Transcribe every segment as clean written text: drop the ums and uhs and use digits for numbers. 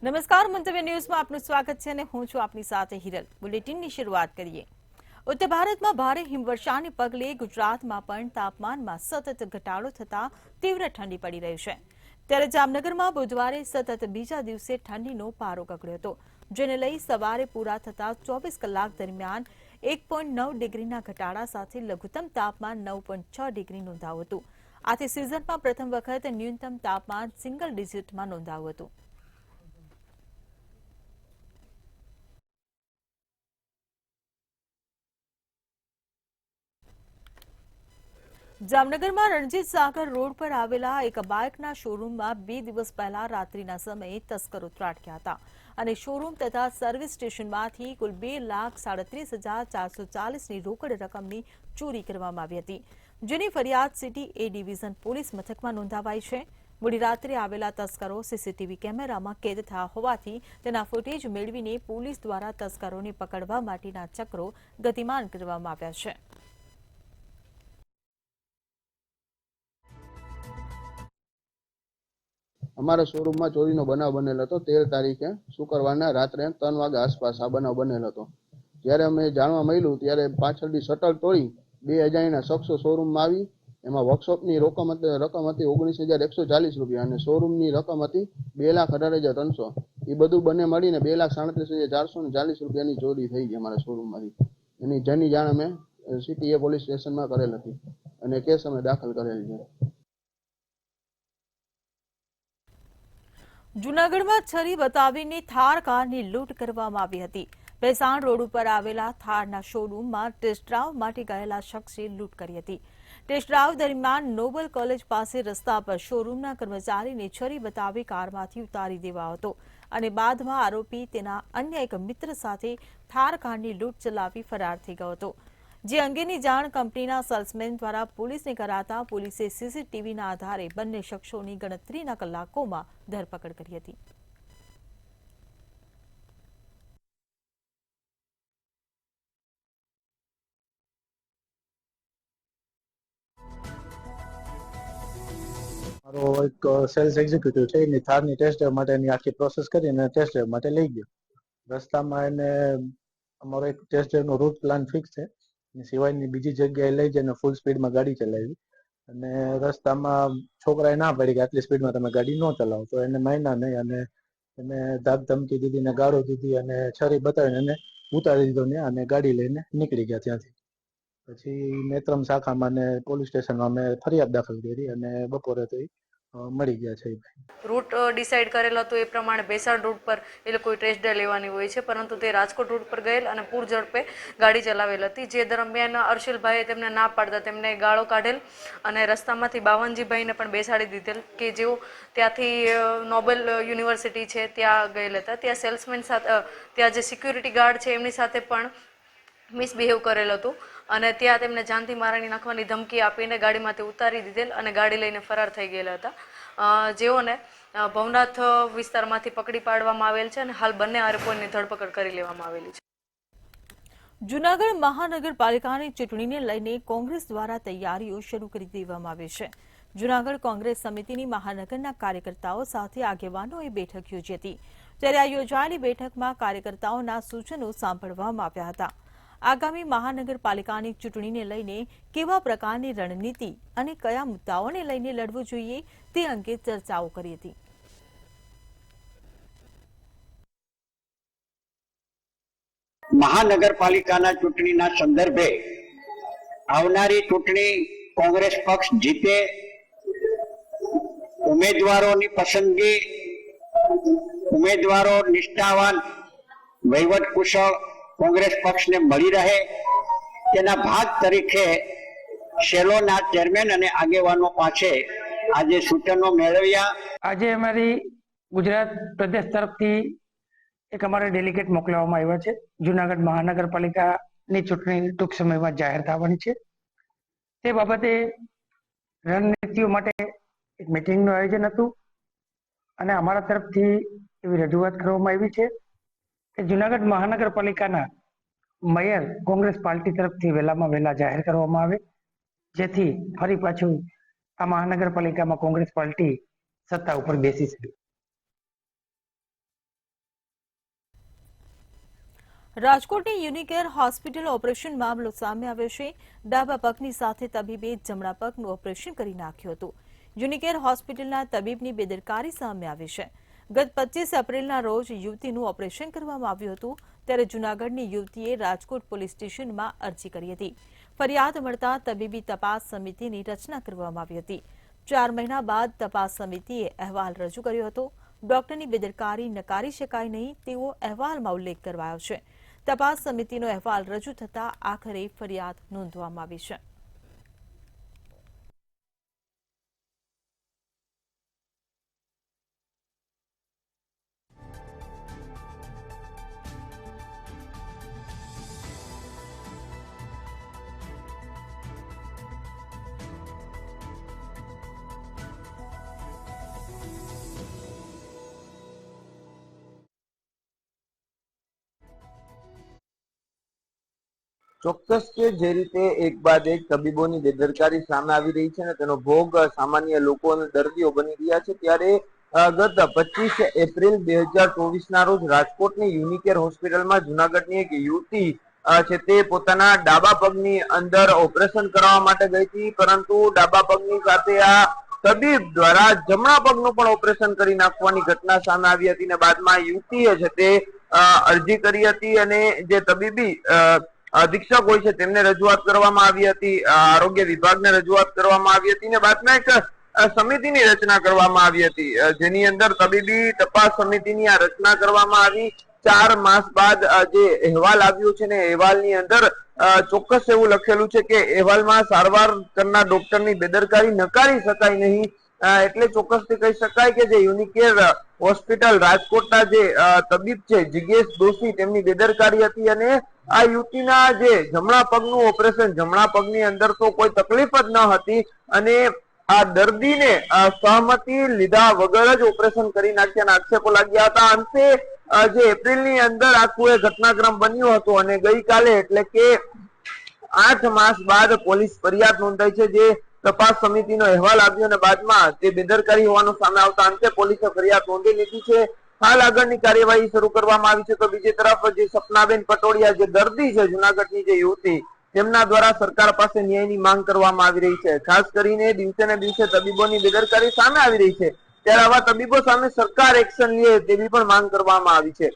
નમસ્કાર, મંતવ્ય ન્યૂઝમાં આપનું સ્વાગત છે અને હું છું આપની સાથે હિરલ। બુલેટિનની શરૂઆત કરીએ। ઉત્તર ભારતમાં ભારે હિમવર્ષાને પગલે ગુજરાતમાં પણ તાપમાનમાં સતત ઘટાડો થતા તીવ્ર ઠંડી પડી રહી છે। ત્યારે જામનગરમાં બુધવારે સતત બીજા દિવસે ઠંડીનો પારો ગગડ્યો હતો, જેને લઈ સવારે પૂરા થતા 24 કલાક દરમિયાન 1.9 ડિગ્રીના ઘટાડા સાથે લઘુત્તમ તાપમાન 9.6 ડિગ્રી નોંધાયું હતું। આથી સિઝનમાં પ્રથમ વખત ન્યૂનતમ તાપમાન સિંગલ ડિજિટમાં નોંધાયું હતું। જામનગરમાં રણજીત સાગર રોડ પર આવેલા એક બાઇકના શોરૂમમાં 2 દિવસ પહેલા રાત્રિના સમયે તસ્કરો ત્રાટક્યા હતા અને શોરૂમ તથા સર્વિસ સ્ટેશનમાંથી કુલ 2,37,440ની રોકડ રકમની ચોરી કરવામાં આવી હતી, જેની ફરિયાદ સિટી એ ડિવિઝન પોલીસ મથકમાં નોંધાવાઈ છે। મોડી રાત્રે આવેલા તસ્કરો સીસીટીવી કેમેરામાં કેદ થયા હોવાથી તેના ફૂટેજ મેળવીને પોલીસ દ્વારા તસ્કરોને પકડવા માટેના ચક્રો ગતિમાન કરવામાં આવ્યા છે। અમારા શોરૂમમાં ચોરીનો બનાવ બનેલ હતો। 13 તારીખે શુક્રવારના રાત્રે 3 વાગ્યા આસપાસ આ બનાવ બનેલ હતો। જ્યારે અમે જાણવા મળ્યું ત્યારે પાછળથી શટર તોડી 2 અજાણ્યા શખ્સો શોરૂમમાં આવી। એમાં વર્કશોપની રકમ હતી 19,140 રૂપિયા અને શોરૂમની રકમ હતી 2,18,300। એ બધું બંને મળીને 2,37,440 રૂપિયાની ચોરી થઈ ગઈ અમારા શોરૂમમાંથી। જેની જાણ અમે સિટી એ પોલીસ સ્ટેશનમાં કરેલ હતી અને કેસ અમે દાખલ કરેલ છે। જૂનાગઢમાં છરી બતાવીને થાર કારની લૂંટ કરવામાં આવી હતી। ભેસાણ રોડ ઉપર આવેલા થારના શોરૂમમાં ટેસ્ટ ડ્રાઈવ માટે ગયેલા શખ્સે લૂંટ કરી હતી। ટેસ્ટ ડ્રાઈવ દરમિયાન નોબલ કોલેજ પાસે રસ્તા પર શોરૂમના કર્મચારીને છરી બતાવી કારમાંથી ઉતારી દેવાયો હતો અને બાદમાં આરોપી તેના અન્ય એક મિત્ર સાથે થાર કારની લૂંટ ચલાવી ફરાર થઈ ગયો હતો, જે અંગેની જાણ કંપનીના સેલ્સમેન દ્વારા પોલીસને કરાતા પોલીસે સીસીટીવીના આધારે બંને શખ્સોની ગણતરીના કલાકોમાં ધરપકડ કરી હતી। મારો એક સેલ્સ એક્ઝિક્યુટિવ છે, એની થારની ટેસ્ટ ડ્રાઈવ માટેની આખી પ્રોસેસ કરીને ટેસ્ટ ડ્રાઈવ માટે લઈ ગયો। રસ્તામાં એને અમારો એક ટેસ્ટ ડ્રાઈવનો રૂટ પ્લાન ફિક્સ છે, સિવાયની બીજી જગ્યાએ લઈ જઈને ફૂલ સ્પીડમાં ગાડી ચલાવી અને રસ્તામાં છોકરાએ ના પાડી કે આટલી સ્પીડમાં તમે ગાડી ન ચલાવો, તો એને માન્યા નહીં અને એને ધાક ધમકી દીધી ને ગાળો દીધી અને છરી બતાવીને એને ઉતારી દીધો ને અને ગાડી લઈને નીકળી ગયા ત્યાંથી। પછી નેત્રમ શાખામાં ને પોલીસ સ્ટેશનમાં અમે ફરિયાદ દાખલ કરી અને બપોરે તો મળી ગયા છે। રૂટ ડિસાઇડ કરેલો હતો એ પ્રમાણે ભેસાણ રૂટ પર એ લોકોએ ટેસ્ટ ડ્રાઈવ લેવાની હોય છે, પરંતુ તે રાજકોટ રૂટ પર ગયેલ અને પૂર ઝડપે ગાડી ચલાવેલ હતી, જે દરમિયાન અર્શિલભાઈએ તેમને ના પાડતા તેમને ગાળો કાઢેલ અને રસ્તામાંથી બાવનજીભાઈને પણ બેસાડી દીધેલ કે જેઓ ત્યાંથી નોબેલ યુનિવર્સિટી છે ત્યાં ગયેલ હતા। ત્યાં સેલ્સમેન સાથે ત્યાં જે સિક્યુરિટી ગાર્ડ છે એમની સાથે પણ મિસબિહેવ કરેલ હતું અને ત્યાં તેમને જાનથી મારણી નાખવાની ધમકી આપીને ગાડીમાંથી ઉતારી દીધેલ અને ગાડી લઈને ફરાર થઈ ગયેલા હતા, જેઓને ભવનાથ વિસ્તારમાંથી પકડી પાડવામાં આવેલ છે અને હાલ બંને આરોપીઓની ધરપકડ કરી લેવામાં આવેલી છે। જૂનાગઢ મહાનગરપાલિકાની ચૂંટણીને લઈને કોંગ્રેસ દ્વારા તૈયારીઓ શરૂ કરી દેવામાં આવી છે। જૂનાગઢ કોંગ્રેસ સમિતિની મહાનગરના કાર્યકર્તાઓ સાથે આગેવાનોએ બેઠક યોજી હતી, ત્યારે આ યોજાયેલી બેઠકમાં કાર્યકર્તાઓના સૂચનો સાંભળવામાં આવ્યા હતા। આગામી મહાનગરપાલિકાની ચૂંટણીને લઈને કેવા પ્રકારની રણનીતિ અને કયા મુદ્દાઓને લઈને લડવું જોઈએ તે અંગે ચર્ચાઓ કરી હતી। મહાનગરપાલિકાના ચૂંટણીના સંદર્ભે આવનારી ચૂંટણી કોંગ્રેસ પક્ષ જીતે, ઉમેદવારોની પસંદગી ઉમેદવારો નિષ્ઠાવાન વહીવટ કુશળ કોંગ્રેસ પક્ષને મળી રહે તેના ભાગ તરીકે સેલોના ચેરમેન અને આગેવાનો પાસે આજે સૂચનો મેળવ્યા। આજે અમારી ગુજરાત પ્રદેશ તરફથી એક અમારા ડેલિગેટ મોકલવામાં આવ્યા છે। જૂનાગઢ મહાનગરપાલિકાની ચૂંટણી ટૂંક સમયમાં જાહેર થવાની છે, તે બાબતે રણનીતિઓ માટે એક મિટિંગનું આયોજન હતું અને અમારા તરફથી એવી રજૂઆત કરવામાં આવી છે કે જૂનાગઢ મહાનગરપાલિકાના મેયર કોંગ્રેસ પાર્ટી તરફથી વહેલામાં વહેલા જાહેર કરવામાં આવે, જેથી ફરી પાછું આ મહાનગરપાલિકામાં કોંગ્રેસ પાર્ટી સત્તા ઉપર બેસી શકે। રાજકોટની યુનિકેર હોસ્પિટલ ઓપરેશન મામલો સામે આવ્યો છે. ડાબા પગની સાથે તબીબે જમણા પગનું ઓપરેશન કરી નાખ્યું હતું. યુનિકેર હોસ્પિટલના તબીબની બેદરકારી સામે આવી છે. ગત 25 એપ્રિલના રોજ યુવતીનું ઓપરેશન કરવામાં આવ્યું હતું, ત્યારે જૂનાગઢની યુવતીએ રાજકોટ પોલીસ સ્ટેશનમાં અરજી કરી હતી. ફરિયાદ મળતા તબીબી તપાસ સમિતિની રચના કરવામાં આવી હતી. 4 મહિના બાદ તપાસ સમિતિએ અહેવાલ રજૂ કર્યો હતો. ડોક્ટરની બેદરકારી નકારી શકાય નહીં તેવો અહેવાલમાં ઉલ્લેખ કરાયો છે. તપાસ સમિતિનો અહેવાલ રજૂ થતા આખરે ફરિયાદ નોંધવામાં આવી છે. ચોક્કસ કે જે રીતે એક બાદ એક તબીબોની બેદરકારી સામે આવી રહી છે અને તેનો ભોગ સામાન્ય લોકો અને દર્દીઓ બની રહ્યા છે, ત્યારે ગત 25 એપ્રિલ 2024 ના રોજ રાજકોટની યુનિકેર હોસ્પિટલમાં જુનાગઢની એક યુવતી છે તે પોતાના ડાબા પગની અંદર ઓપરેશન કરવા માટે ગઈ હતી, પરંતુ ડાબા પગની સાથે આ તબીબ દ્વારા જમણા પગનું પણ ઓપરેશન કરી નાખવાની ઘટના સામે આવી હતી અને બાદમાં યુવતીએ છે તે અરજી કરી હતી અને જે તબીબી અધિક્ષક હોય છે તેમને રજૂઆત કરવામાં આવી હતી, આરોગ્ય વિભાગને રજૂઆત કરવામાં આવી હતી અને બાદમાં એક સમિતિની રચના કરવામાં આવી હતી, જેની અંદર તબીબી તપાસ સમિતિની આ રચના કરવામાં આવી. 4 માસ બાદ જે અહેવાલ આવ્યો છે ને અહેવાલની અંદર ચોક્કસ એવું લખેલું છે કે અહેવાલમાં સારવાર કરનાર ડોક્ટરની બેદરકારી નકારી શકાય નહીં. એટલે ચોક્કસથી કહી શકાય કે જે યુનિકેર હોસ્પિટલ રાજકોટના જે તબીબ છે જિજ્ઞેશ દોશી તેમની બેદરકારી હતી અને આ યુવતીના જે જમણા પગનું ઓપરેશન, જમણા પગની અંદર તો કોઈ તકલીફ જ ન હતી અને આ દર્દીને સહમતિ લીધા વગર જ ઓપરેશન કરી નાખ્યાના આક્ષેપો લાગ્યા હતા. અંતે જે એપ્રિલની અંદર આખું એ ઘટનાક્રમ બન્યો હતો અને ગઈકાલે એટલે કે 8 માસ બાદ પોલીસ ફરિયાદ નોંધાઈ છે, જે તપાસ સમિતિનો અહેવાલ આવ્યો અને બાદમાં તે બેદરકારી હોવાનું સામે આવતા અંતે પોલીસે ફરિયાદ નોંધી લીધી છે. હાલ આગળની કાર્યવાહી શરૂ કરવામાં આવી છે. તો બીજી તરફ જે સપનાબેન પટોડિયા જે દર્દી છે જુનાગઢની જે યુવતી, તેમના દ્વારા સરકાર પાસે ન્યાયની માંગ કરવામાં આવી રહી છે. ખાસ કરીને દિવસે ને દિવસે તબીબોની બેદરકારી સામે આવી રહી છે, ત્યારે આવા તબીબો સામે સરકાર એક્શન લે તેવી પણ માંગ કરવામાં આવી છે.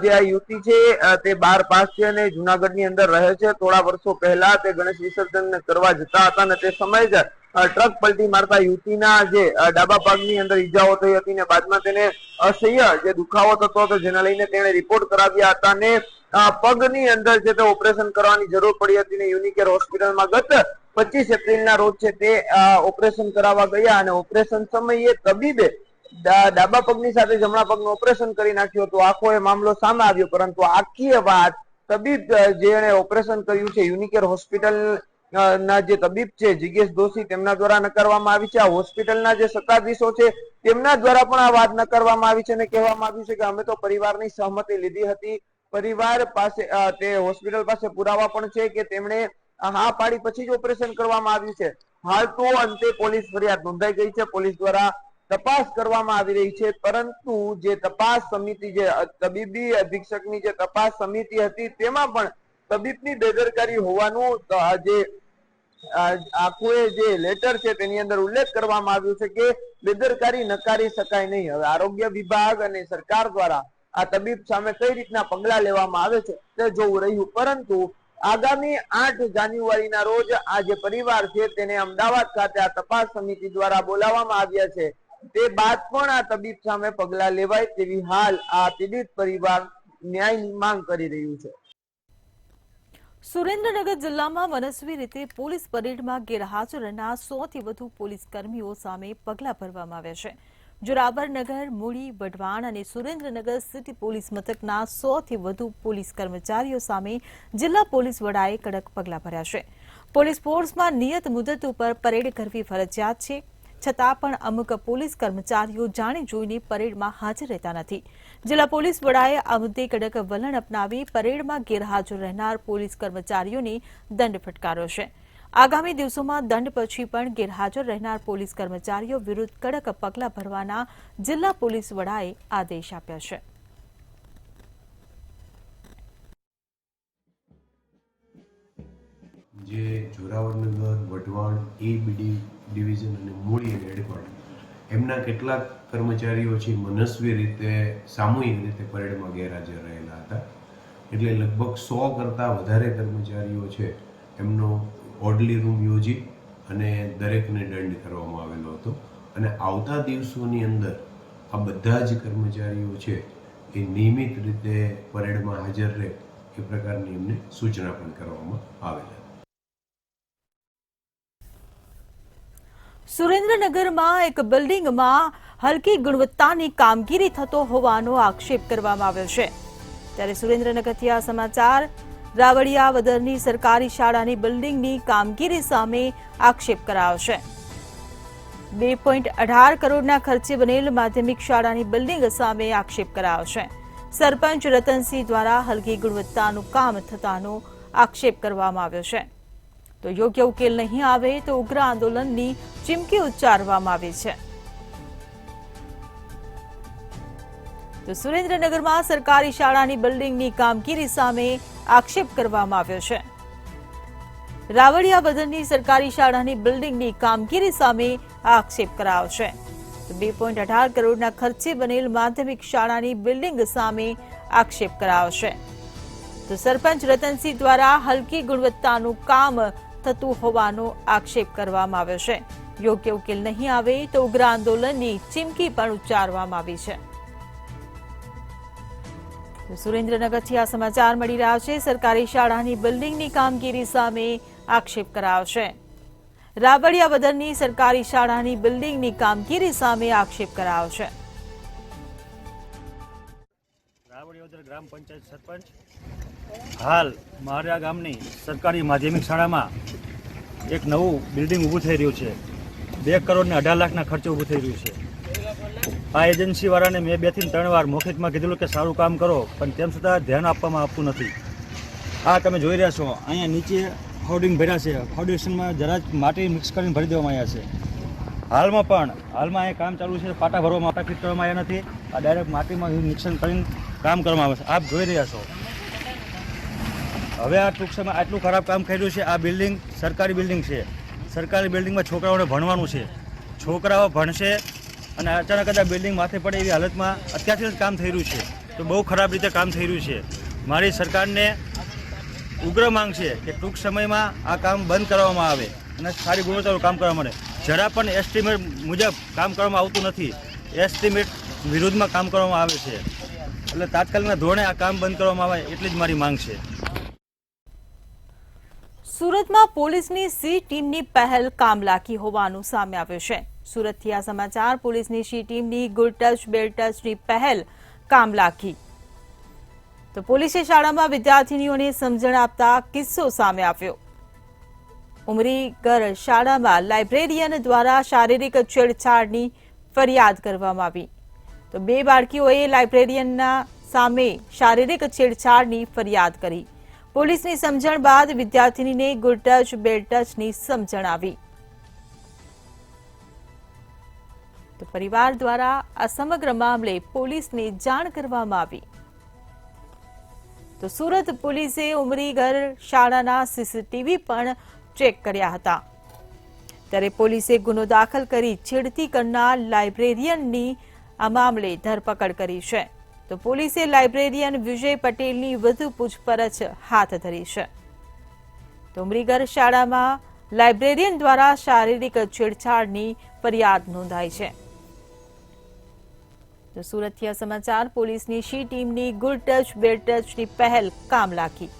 જે આ યુવતી છે તે 12 પાસ છે અને જુનાગઢની અંદર રહે છે. થોડા વર્ષો પહેલા તે ગણેશ વિસર્જન કરવા જતા હતા અને તે સમયે જ ટ્રક પલટી મારતા યુવતીના જે ડાબા પગની અંદર ઈજાઓ થઈ હતી અને બાદમાં તેને અસહ્ય જે દુખાવો થતો હતો, જેને લઈને તેણે રિપોર્ટ કરાવ્યા હતા અને પગની અંદર જે તે ઓપરેશન કરવાની જરૂર પડી હતી ને યુનિકેર હોસ્પિટલમાં ગત 25 એપ્રિલના રોજ છે તે ઓપરેશન કરાવવા ગયા અને ઓપરેશન સમયે તબીબે ડાબા પગની સાથે જમણા પગનું ઓપરેશન કરી નાખ્યું હતું. આખો એ મામલો સામે આવ્યો, પરંતુ આખી વાત તબીબ જેણે ઓપરેશન કર્યું છે યુનિકેર હોસ્પિટલ ના જે તબીબ છે જિજ્ઞેશ દોશી તેમના દ્વારા નકારવામાં આવી છે. આ હોસ્પિટલના જે સત્તાધીશો છે તેમના દ્વારા પણ આ વાત નકારવામાં આવી છે અને કહેવામાં આવ્યું છે કે અમે તો પરિવારની સહમતિ લીધી હતી. પરિવાર પાસે તે હોસ્પિટલ પાસે પુરાવા પણ છે કે તેમણે હા પાડી પછી જ ઓપરેશન કરવામાં આવ્યું છે. હાલ તો અંતે પોલીસ ફરિયાદ નોંધાઈ ગઈ છે, પોલીસ દ્વારા તપાસ કરવામાં આવી રહી છે, પરંતુ જે તપાસ સમિતિ જે તબીબી અધિક્ષકની જે તપાસ સમિતિ હતી તેમાં પણ તબીબની બેદરકારી હોવાનું જે આખું જે લેટર છે તેની અંદર ઉલ્લેખ કરવામાં આવ્યો છે કે બેદરકારી નકારી શકાય નહીં. હવે આરોગ્ય વિભાગ અને સરકાર દ્વારા આ તબીબ સામે કઈ રીતના પગલા લેવામાં આવે છે તે જોવું રહ્યું, પરંતુ આગામી 8 જાન્યુઆરીના રોજ આ જે પરિવાર છે તેને અમદાવાદ ખાતે આ તપાસ સમિતિ દ્વારા બોલાવવામાં આવ્યા છે. તે બાદ પણ આ તબીબ સામે પગલા લેવાય તેવી હાલ આ પીડિત પરિવાર ન્યાયની માંગ કરી રહ્યું છે. સુરેન્દ્રનગર જિલ્લામાં મનસ્વી રીતે પોલીસ પરેડમાં ગેરહાજર રહેનાર 100થી વધુ પોલીસ કર્મીઓ સામે પગલાં ભરવામાં આવ્યા છે. જોરાવરનગર, મૂળી, વઢવાણ અને સુરેન્દ્રનગર સિટી પોલીસ મથકના 100થી વધુ પોલીસ કર્મચારીઓ સામે જિલ્લા પોલીસ વડાએ કડક પગલાં ભર્યા છે. પોલીસ ફોર્સમાં નિયત મુદત ઉપર પરેડ કરવી ફરજિયાત છે, છતાં પણ અમુક પોલીસ કર્મચારીઓ જાણી જોઈને પરેડમાં હાજર રહેતા નથી. જિલ્લા પોલીસ વડાએ આ મુદ્દે કડક વલણ અપનાવી પરેડમાં ગેરહાજર રહેનાર પોલીસ કર્મચારીઓને દંડ ફટકાર્યો છે. આગામી દિવસોમાં દંડ પછી પણ ગેરહાજર રહેનાર પોલીસ કર્મચારીઓ વિરુદ્ધ કડક પગલાં ભરવાના જિલ્લા પોલીસ વડાએ આદેશ આપ્યા છે. જે જોરાવરનગર, વઢવાણ, એ ડિવિઝન અને મૂળી અને એડવાણ એમના કેટલાક કર્મચારીઓ છે મનસ્વી રીતે સામૂહિક રીતે પરેડમાં ગેરહાજર રહેલા હતા. એટલે લગભગ 100 કરતાં વધારે કર્મચારીઓ છે એમનો ઓર્ડરલી રૂમ યોજી અને દરેકને દંડ કરવામાં આવેલો હતો. અને આવતા દિવસોની અંદર આ બધા જ કર્મચારીઓ છે એ નિયમિત રીતે પરેડમાં હાજર રહે એ પ્રકારની એમને સૂચના પણ કરવામાં આવેલા. સુરેન્દ્રનગરમાં એક બિલ્ડિંગમાં હલકી ગુણવત્તાની કામગીરી થતો હોવાનો આક્ષેપ કરવામાં આવ્યો છે. ત્યારે સુરેન્દ્રનગરથી આ સમાચાર. રાવડિયાવદરની સરકારી શાળાની બિલ્ડિંગની કામગીરી સામે આક્ષેપ કરાયો છે. 2.18 કરોડના ખર્ચે બનેલ માધ્યમિક શાળાની બિલ્ડિંગ સામે આક્ષેપ કરાયો છે. સરપંચ રતનસિંહ દ્વારા હલકી ગુણવત્તાનું કામ થતાનો આક્ષેપ કરવામાં આવ્યો છે. તો યોગ્ય ઉકેલ નહીં આવે તો ઉગ્ર આંદોલનની ચીમકી ઉચ્ચારવામાં આવી છે. તો સુરેન્દ્રનગરમાં સરકારી શાળાની બિલ્ડિંગની કામગીરી સામે આક્ષેપ કરવામાં આવ્યો છે. રાવડિયાવદરની સરકારી શાળાની બિલ્ડિંગની કામગીરી સામે આક્ષેપ કરાયો છે. 2.18 કરોડના ખર્ચે બનેલ માધ્યમિક શાળાની બિલ્ડિંગ સામે આક્ષેપ કરાયો છે. તો સરપંચ રતનસિંહ દ્વારા હલકી ગુણવત્તાનું કામ થતું હોવાનો આક્ષેપ કરવામાં આવ્યો છે. યોગ્ય ઉકેલ નહીં આવે તો ઉગ્ર આંદોલનની ચીમકી પણ ઉચ્ચારવામાં આવી છે. સુરેન્દ્રનગરથી આ સમાચાર મળી રહ્યા છે. સરકારી શાળાની બિલ્ડિંગની કામગીરી સામે આક્ષેપ કરાયો છે. રાવડિયાવદરની સરકારી શાળાની બિલ્ડિંગની કામગીરી સામે આક્ષેપ કરાયો છે. રાવડિયાવદર ગ્રામ પંચાયત સરપંચ હાલ મારા ગામની સરકારી માધ્યમિક શાળામાં એક નવું બિલ્ડિંગ ઊભું થઈ રહ્યું છે. 2 કરોડ ને 18 લાખના ખર્ચે ઊભું થઈ રહ્યું છે. આ એજન્સીવાળાને મેં 2 થી 3 વાર મૌખિકમાં કીધેલું કે સારું કામ કરો, પણ તેમ છતાં ધ્યાન આપવામાં આવતું નથી. આ તમે જોઈ રહ્યા છો, અહીંયા નીચે હોર્ડિંગ ભર્યા છે. ફાઉન્ડેશનમાં જરા જ માટી મિક્સ કરીને ભરી દેવામાં આવ્યા છે. હાલમાં અહીંયા કામ ચાલુ છે. પાટા ભરવામાં ફિટ કરવામાં આવ્યા નથી. આ ડાયરેક્ટ માટીમાં મિક્સન કરીને કામ કરવામાં આવે છે. આપ જોઈ રહ્યા છો. હવે આ ટૂંક સમય આટલું ખરાબ કામ કર્યું છે. આ બિલ્ડિંગ સરકારી બિલ્ડિંગ છે. સરકારી બિલ્ડિંગમાં છોકરાઓને ભણવાનું છે. છોકરાઓ ભણશે અને અચાનક જ આ બિલ્ડિંગ માથે પડે એવી હાલતમાં અત્યારથી જ કામ થઈ રહ્યું છે. તો બહુ ખરાબ રીતે કામ થઈ રહ્યું છે. મારી સરકારને ઉગ્ર માંગ છે કે ટૂંક સમયમાં આ કામ બંધ કરવામાં આવે અને સારી ગુણવત્તાનું કામ કરવામાં આવે. જરા પણ એસ્ટિમેટ મુજબ કામ કરવામાં આવતું નથી. એસ્ટિમેટ વિરુદ્ધમાં કામ કરવામાં આવે છે. એટલે તાત્કાલિકના ધોરણે આ કામ બંધ કરવામાં આવે એટલી જ મારી માંગ છે. સુરતમાં પોલીસની સી ટીમની પહેલ કામલાગી હોવાનું સામે આવ્યું છે. સુરતથી આ સમાચાર. પોલીસની સી ટીમની ગુડ ટચ બેડ ટચની પહેલ કામલાગી. તો પોલીસે શાળામાં વિદ્યાર્થીનીઓને સમજણ આપતા કિસ્સો સામે આવ્યો. ઉમરીગર શાળામાં લાઇબ્રેરિયન દ્વારા શારીરિક છેડછાડની ફરિયાદ કરવામાં આવી. તો 2 બાળકીઓએ લાઇબ્રેરિયનના સામે શારીરિક છેડછાડની ફરિયાદ કરી. પોલીસની સમજણ બાદ વિદ્યાર્થીનીને ગુડ ટચ બેડ ટચની સમજણ આવી. તો પરિવાર દ્વારા આ સમગ્ર મામલે પોલીસને જાણ કરવામાં આવી. તો સુરત પોલીસે ઉમરીગર શાળાના સીસીટીવી પણ ચેક કર્યા હતા. ત્યારે પોલીસે ગુનો દાખલ કરી છેડતી કરનાર લાઇબ્રેરિયનની આ મામલે ધરપકડ કરી છે. તો પોલીસે લાઇબ્રેરિયન વિજય પટેલની વધુ પૂછપરછ હાથ ધરી છે. તો ઉમરીગર શાળામાં લાઇબ્રેરિયન દ્વારા શારીરિક છેડછાડની ફરિયાદ નોંધાઈ છે. તો સુરતથી આ સમાચાર. પોલીસની સી ટીમની ગુડ ટચ બેડ ટચની પહેલ કામલાગી.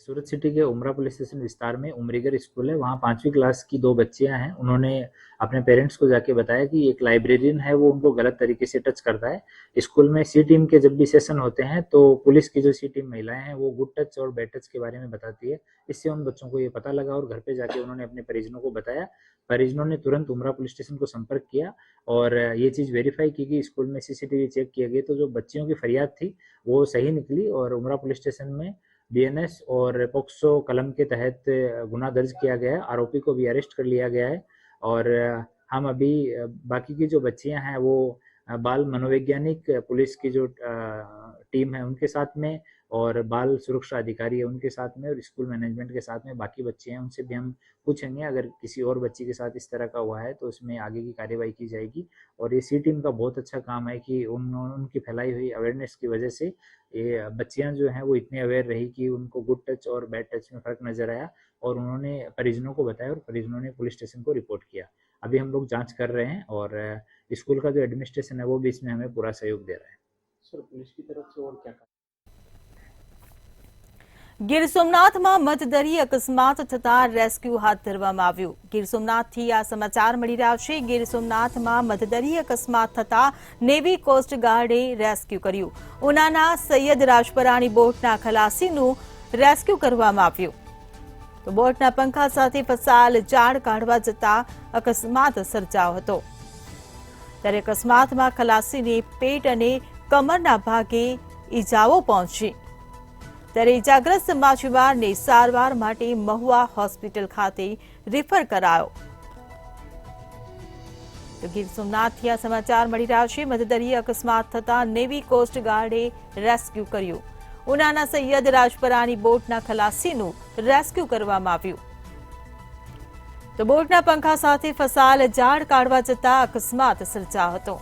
सूरत सिटी के उमरा पुलिस स्टेशन विस्तार में उमरीगर स्कूल है, वहाँ 5वीं क्लास की 2 बच्चियां हैं. उन्होंने अपने पेरेंट्स को जाके बताया कि एक लाइब्रेरियन है वो उनको गलत तरीके से टच करता है. स्कूल में सी टीम के जब भी सेशन होते हैं तो पुलिस की जो सी टीम महिलाएं हैं वो गुड टच और बैड टच के बारे में बताती है. इससे उन बच्चों को ये पता लगा और घर पे जाके उन्होंने अपने परिजनों को बताया. परिजनों ने तुरंत उमरा पुलिस स्टेशन को संपर्क किया और ये चीज़ वेरीफाई की कि स्कूल में सीसीटीवी चेक किए गए तो जो बच्चियों की फरियाद थी वो सही निकली और उमरा पुलिस स्टेशन में BNS और पोक्सो कलम के तहत गुना दर्ज किया गया है. आरोपी को भी अरेस्ट कर लिया गया है और हम अभी बाकी की जो बच्चियां हैं वो बाल मनोवैज्ञानिक पुलिस की जो टीम है उनके साथ में और बाल सुरक्षा अधिकारी है उनके साथ में और स्कूल मैनेजमेंट के साथ में बाकी बच्चे हैं उनसे भी हम पूछेंगे। अगर किसी और बच्चे के साथ इस तरह का हुआ है तो उसमें आगे की कार्यवाही की जाएगी। और ये सी टीम का बहुत अच्छा काम है कि उनकी फैलाई हुई अवेयरनेस की वजह से ये बच्चियां जो हैं वो इतने अवेयर रही कि उनको गुड टच और बैड टच में फ़र्क नज़र आया और उन्होंने परिजनों को बताया और परिजनों ने पुलिस स्टेशन को रिपोर्ट किया। अभी हम लोग जांच कर रहे हैं और स्कूल का जो एडमिनिस्ट्रेशन है वो भी इसमें हमें पूरा सहयोग दे रहा है। सर, पुलिस की तरफ से और क्या ગીર સોમનાથમાં મતદરી અકસ્માત થતા રેસ્ક્યુ હાથ ધરવામાં આવ્યું। ગીર સોમનાથથી આ સમાચાર મળી રહ્યા છે। ગીર સોમનાથમાં મતદરી અકસ્માત થતા નેવી કોસ્ટ ગાર્ડે રેસ્ક્યુ કર્યું। ઉનાના સૈયદ રાજપરાની બોટના ખલાસીનું રેસ્ક્યુ કરવામાં આવ્યું। તો બોટના પંખા સાથે ફસાયેલ જાળ કાઢવા જતા અકસ્માત સર્જાયો હતો। ત્યારે અકસ્માતમાં ખલાસીને પેટ અને કમરના ભાગે ઈજાઓ પહોંચી। ત્યારે ઇજાગ્રસ્ત માછીમારને સારવાર માટે મહુવા હોસ્પિટલ ખાતે રિફર કરાયો। તો ગીર સોમનાથથી આ સમાચાર મળી રહ્યા છે। મતદરી અકસ્માત થતા નેવી કોસ્ટ ગાર્ડે રેસ્ક્યુ કર્યું। ઉનાના સૈયદ રાજપરાની બોટના ખલાસીનું રેસ્ક્યુ કરવામાં આવ્યું। તો બોટના પંખા સાથે ફસાયેલ જાળ કાઢવા જતા અકસ્માત સર્જાયો હતો।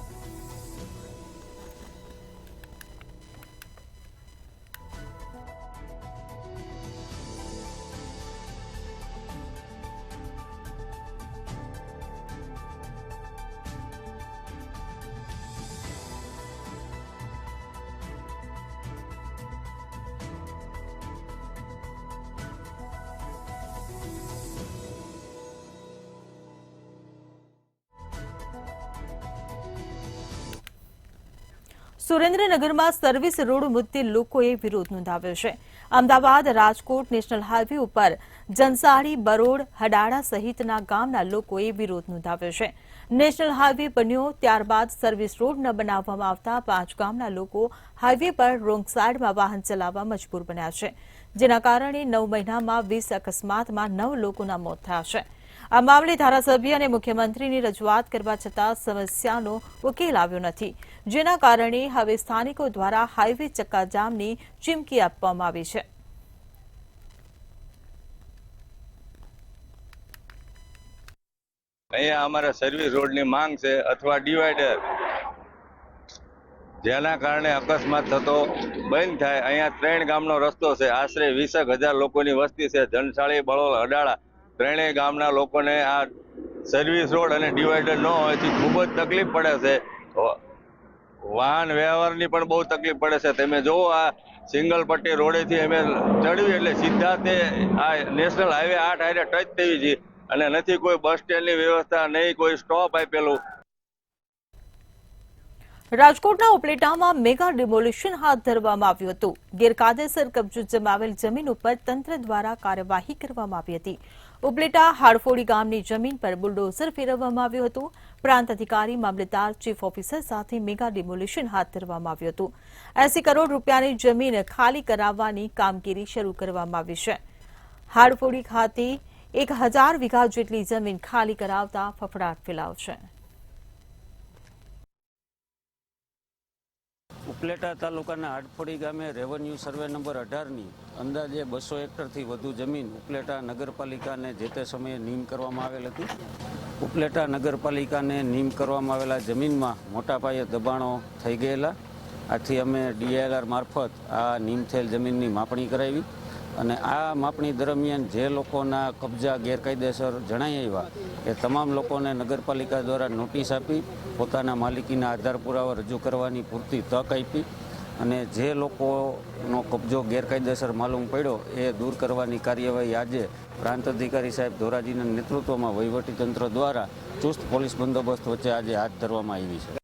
સુરેન્દ્રનગરમાં સર્વિસ રોડ મુદ્દે લોકોએ વિરોધ નોંધાવ્યો છે। અમદાવાદ રાજકોટ નેશનલ હાઈવે ઉપર જનસાડી બરોડ હડાડા સહિતના ગામના લોકોએ વિરોધ નોંધાવ્યો છે। નેશનલ હાઈવે બન્યો ત્યારબાદ સર્વિસ રોડ ન બનાવવામાં આવતા 5 ગામના લોકો હાઈવે પર રોંગ સાઈડમાં વાહન ચલાવવા મજબૂર બન્યા છે, જેના કારણે 9 મહિનામાં 20 અકસ્માતમાં 9 લોકોના મોત થયા છે। આ મામલે ધારાસભ્ય અને મુખ્યમંત્રીની રજૂઆત કરવા છતાં સમસ્યાનો ઉકેલ આવ્યો નથી, જેના કારણે હવે સ્થાનિકો દ્વારા હાઈવે ચક્કાજામની ચીમકી આપવામાં આવી છે। અહીંયા અમારે સર્વિસ રોડની માંગ છે અથવા ડિવાઈડર, જેના કારણે અકસ્માત થતો બંધ થાય। અહીંયા 3 ગામનો રસ્તો છે, આશરે 20,000 લોકોની વસ્તી છે। જનસાળી બળોલ હડાળા ત્રણેય ગામના લોકોને આ સર્વિસ રોડ અને ડિવાઈડર ન હોવાથી ખૂબ જ તકલીફ પડે છે। વાહન વ્યવહારની પણ બહુ તકલીફ પડે છે। તમે જુઓ આ સિંગલ પટ્ટી રોડેથી અમે ચડવી એટલે સીધા તે આ નેશનલ હાઈવે 8 હાઈવે ટચ થવી છે અને નથી કોઈ બસ સ્ટેન્ડની વ્યવસ્થા, નહીં કોઈ સ્ટોપ આપેલું। રાજકોટના ઉપલેટામાં મેગા ડિમોલિશન હાથ ધરવામાં આવ્યું હતું। ગેરકાયદેસર કબજો જમાવેલ જમીન ઉપર તંત્ર દ્વારા કાર્યવાહી કરવામાં આવી હતી। ઉપલેટા હાડફોડી ગામની જમીન પર બુલડોઝર ફેરવવામાં આવ્યું હતું। પ્રાંત અધિકારી, મામલતદાર, ચીફ ઓફિસર સાથે મેગા ડિમોલિશન હાથ ધરવામાં આવ્યું હતું। 80 કરોડ રૂપિયાની જમીન ખાલી કરાવવાની કામગીરી શરૂ કરવામાં આવી છે। હાડફોડી ખાતે 1000 વીઘા જેટલી જમીન ખાલી કરાવતા ફફડાટ ફેલાયો છે। ઉપલેટા તાલુકાના હાડફોડી ગામે રેવન્યુ સર્વે નંબર 18ની અંદાજે 200 હેક્ટરથી વધુ જમીન ઉપલેટા નગરપાલિકાને જે તે સમયે નીમ કરવામાં આવેલ હતી। ઉપલેટા નગરપાલિકાને નીમ કરવામાં આવેલા જમીનમાં મોટા પાયે દબાણો થઈ ગયેલા, આથી અમે DILR મારફત આ નીમ થયેલ જમીનની માપણી કરાવી અને આ માપણી દરમિયાન જે લોકોના કબજા ગેરકાયદેસર જણાઈ આવ્યા એ તમામ લોકોને નગરપાલિકા દ્વારા નોટિસ આપી પોતાના માલિકીના આધાર પુરાવા રજૂ કરવાની પૂરતી તક આપી અને જે લોકોનો કબજો ગેરકાયદેસર માલુમ પડ્યો એ દૂર કરવાની કાર્યવાહી આજે પ્રાંત અધિકારી સાહેબ ધોરાજીના નેતૃત્વમાં વહીવટીતંત્ર દ્વારા ચુસ્ત પોલીસ બંદોબસ્ત વચ્ચે આજે હાથ ધરવામાં આવી છે।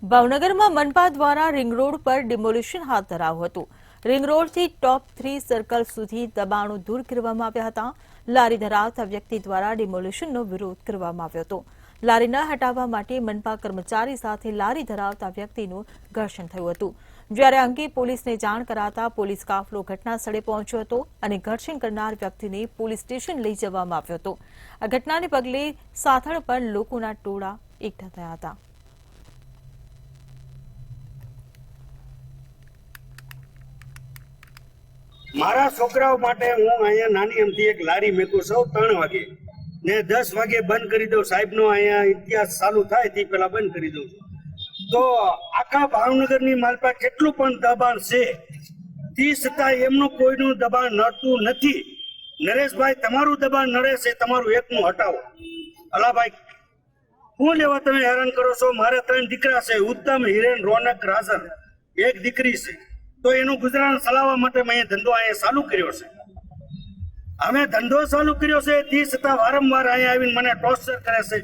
ભાવનગરમાં મનપા દ્વારા રિંગ રોડ પર ડિમોલિશન હાથ ધરાયું હતું। રિંગ રોડથી ટોપ 3 સર્કલ સુધી દબાણો દૂર કરવામાં આવ્યા હતા। લારી ધરાવતા વ્યક્તિ દ્વારા ડિમોલિશનનો વિરોધ કરવામાં આવ્યો હતો। લારી ન હટાવવા માટે મનપા કર્મચારી સાથે લારી ધરાવતા વ્યક્તિનું ઘર્ષણ થયું હતું, જ્યારે અંગે પોલીસને જાણ કરાતા પોલીસ કાફલો ઘટના સ્થળે પહોંચ્યો હતો અને ઘર્ષણ કરનાર વ્યક્તિને પોલીસ સ્ટેશન લઈ જવામાં આવ્યો હતો। આ ઘટનાને પગલે સાથળ પર લોકોના ટોળા એકઠા થયા હતા। મારા છોકરાઓ માટે હું અહીંયા નાની એમથી એક લારી મેકું છું 3 વાગે ને 10 વાગે બંધ કરી દઉં. સાહેબનો અહીંયા ઇતિહાસ ચાલુ થાય તે પહેલા બંધ કરી દઉં છું. તો આખા ભાવનગરની માલપા કેટલું પણ દબાણ છે, તે છતાં એમનું કોઈનું દબાણ નડતું નથી. નરેશભાઈ, તમારું દબાણ નડે છે, તમારું એકનું હટાવો. અલાભાઈ, શું લેવા તમે હેરાન કરો છો? મારે 3 દીકરા છે, ઉત્તમ, હિરેન, રોનક, રાઝન, એક દીકરી છે. તો એનું ગુજરાન ચલાવવા માટે મેં ધંધો અહીંયા ચાલુ કર્યો છે. અમે ધંધો ચાલુ કર્યો છે, તે છતાં વારંવાર અહીંયા આવીને મને ટોર્ચર કરે છે.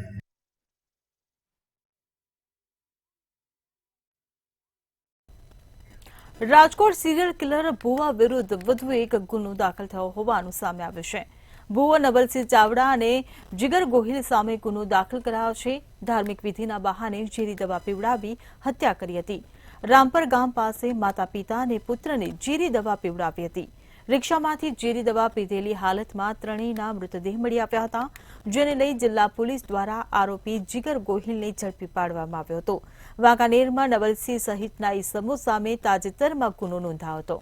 રાજકોટ સિરિયલ કિલર ભુવા વિરુદ્ધ વધુ એક ગુનો દાખલ થયો હોવાનું સામે આવ્યું છે. ભુવો નવલસિંહ ચાવડા અને જીગર ગોહિલ સામે ગુનો દાખલ કરાયો છે. ધાર્મિક વિધિના બહાને ઝેરી દવા પીવડાવી હત્યા કરી હતી. રામપર ગામ પાસે માતા પિતા અને પુત્રને ઝેરી દવા પીવડાવી હતી. રિક્ષામાંથી ઝેરી દવા પીધેલી હાલતમાં ત્રણેયના મૃતદેહ મળી આવ્યા હતા, જેને લઈ જિલ્લા પોલીસ દ્વારા આરોપી જીગર ગોહિલને ઝડપી પાડવામાં આવ્યો હતો. વાંકાનેરમાં નવલસિંહ સહિતના ઇસમો સામે તાજેતરમાં ગુનો નોંધાયો હતો.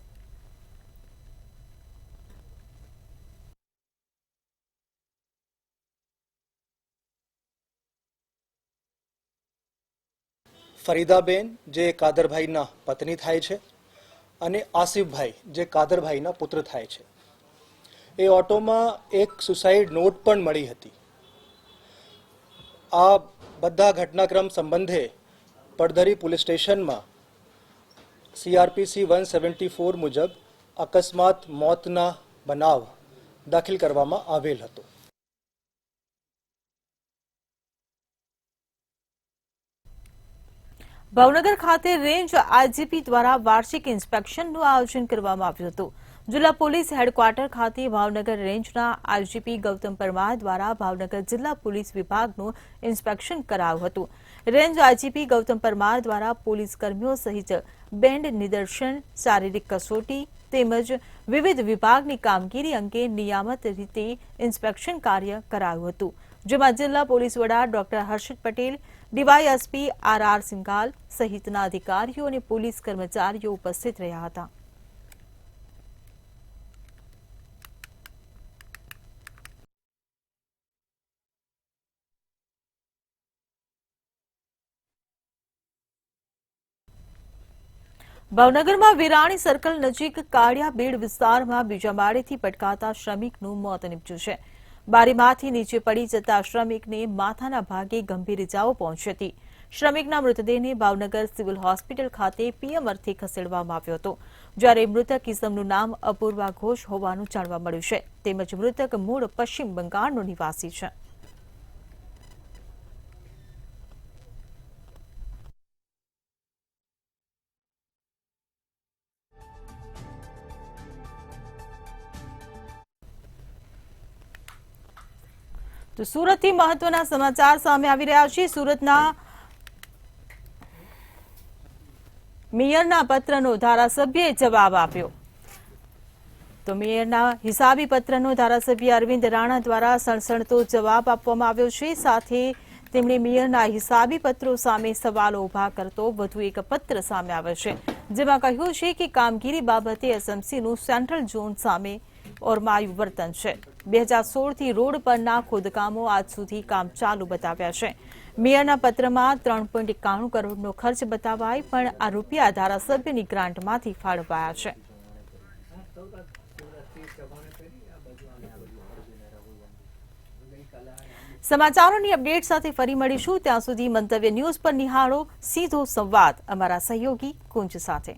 ફરીદાબેન જે કાદરભાઈના પત્ની થાય છે અને આસિફભાઈ જે કાદરભાઈના પુત્ર થાય છે. એ ઓટોમાં એક સુસાઇડ નોટ પણ મળી હતી. આ બધા ઘટનાક્રમ સંબંધે પડધરી પોલીસ સ્ટેશનમાં CRPC 174 મુજબ અકસ્માત મોતના બનાવ દાખલ કરવામાં આવેલ હતો. ભાવનગર ખાતે રેન્જ IGP દ્વારા વાર્ષિક ઇન્સ્પેક્શનનું આયોજન કરવામાં આવ્યું હતું. જિલ્લા પોલીસ હેડક્વાર્ટર ખાતે ભાવનગર રેન્જના IGP ગૌતમ પરમાર દ્વારા ભાવનગર જિલ્લા પોલીસ વિભાગનું ઇન્સ્પેક્શન કરાયું હતું. રેન્જ IGP ગૌતમ પરમાર દ્વારા પોલીસ કર્મીઓ સહિત બેન્ડ નિદર્શન, શારીરિક કસોટી તેમજ વિવિધ વિભાગની કામગીરી અંગે નિયામત રીતે ઇન્સ્પેક્શન કાર્ય કરાયું હતું, જેમાં જિલ્લા પોલીસ વડા doctor Harshad Patel, DYSP RR Singhal સહિતના અધિકારીઓ અને પોલીસ કર્મચારીઓ ઉપસ્થિત રહ્યા હતા. ભાવનગરમાં વિરાણી સર્કલ નજીક કાળિયા બેડ વિસ્તારમાં બીજા માળેથી પટકાતા શ્રમિકનું મોત નીપજ્યું છે. બારીમાંથી નીચે પડી જતા શ્રમિકને માથાના ભાગે ગંભીર ઇજાઓ પહોંચી હતી. શ્રમિકના મૃતદેહને ભાવનગર સિવિલ હોસ્પિટલ ખાતે PM અર્થે ખસેડવામાં આવ્યો હતો, જ્યારે મૃતક ઇસમનું નામ અપૂર્વા ઘોષ હોવાનું જાણવા મળ્યું છે. તેમજ મૃતક મૂળ પશ્ચિમ બંગાળનો નિવાસી છે. તો સુરતથી મહત્વના સમાચાર સામે આવી રહ્યા છે. સુરતના મેયરના પત્રનો ધારાસભ્યએ જવાબ આપ્યો. તો મેયરના હિસાબી પત્રનો ધારાસભ્ય અરવિંદ રાણા દ્વારા સણસણતો જવાબ આપવામાં આવ્યો છે. સાથે તેમણે મેયરના હિસાબી પત્રો સામે સવાલો ઉભા કરતો વધુ એક પત્ર સામે આવ્યો છે, જેમાં કહ્યું છે કે કામગીરી બાબતે SMCનું સેન્ટ્રલ ઝોન સામે ઓરમાયું વર્તન છે. 2016થી રોડ પરના ખોદકામો આજ સુધી કામ ચાલુ બતાવ્યા છે. મેયરના પત્રમાં 3.91 કરોડનો ખર્ચ બતાવાય, પણ આ રૂપિયા ધારાસભ્યની ગ્રાન્ટમાંથી ફાળવાયા છે. સમાચારોની અપડેટ સાથે ફરી મળીશું. ત્યાં સુધી મંતવ્ય ન્યૂઝ પર નિહાળો સીધો સંવાદ અમારા સહયોગી કુંજ સાથે.